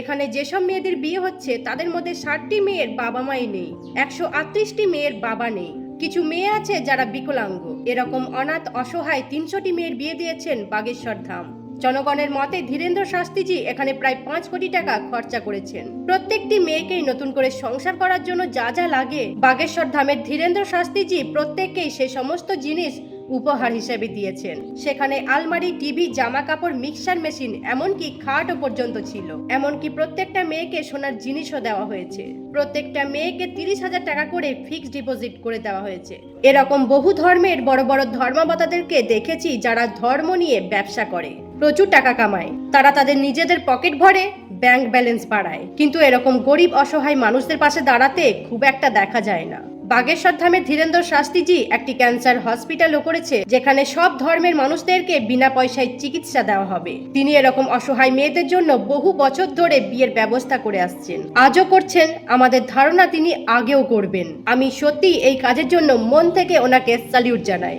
এখানে যেসব মেয়েদের বিয়ে হচ্ছে তাদের মধ্যে 60টি মেয়ের বাবা মাই নেই, 138টি মেয়ের বাবা নেই। কিছু মেয়ে আছে যারা বিকলাঙ্গ। এরকম অনাথ অসহায় 300টি মেয়ের বিয়ে দিয়েছেন বাগেশ্বর ধাম। জনগণের মতে ধীরেন্দ্র শাস্ত্রীজি এখানে প্রায় 5 কোটি টাকা খরচা করেছেন। প্রত্যেকটি মেয়েকেই নতুন করে সংসার করার জন্য যা যা লাগে বাগেশ্বর ধামের ধীরেন্দ্র শাস্ত্রীজি প্রত্যেককেই সে সমস্ত জিনিস উপহার হিসেবে দিয়েছেন। সেখানে আলমারি, টিভি, জামা কাপড়, মিক্সার মেশিন, এমনকি খাটও পর্যন্ত ছিল। এমনকি প্রত্যেকটা মেয়েকে সোনার জিনিসও দেওয়া হয়েছে। প্রত্যেকটা মেয়েকে 30,000 টাকা করে ফিক্সড ডিপোজিট করে দেওয়া হয়েছে। এরকম বহু ধর্মের বড় বড় ধর্মাবতাদেরকে দেখেছি যারা ধর্ম নিয়ে ব্যবসা করে, প্রচুর টাকা কামায়। তারা তাদের নিজেদের পকেট ভরে, ব্যাংক ব্যালেন্স বাড়ায়, কিন্তু এরকম গরিব অসহায় মানুষদের পাশে দাঁড়াতে খুব একটা দেখা যায় না। বাগেশ্বর ধামের ধীরেন্দ্র শাস্ত্রীজি একটি ক্যান্সার হসপিটালও করেছে, যেখানে সব ধর্মের মানুষদেরকে বিনা পয়সায় চিকিৎসা দেওয়া হবে। তিনি এরকম অসহায় মেয়েদের জন্য বহু বছর ধরে বিয়ের ব্যবস্থা করে আসছেন, আজও করছেন। আমাদের ধারণা তিনি আগেও করবেন। আমি সত্যি এই কাজের জন্য মন থেকে ওনাকে স্যালিউট জানাই।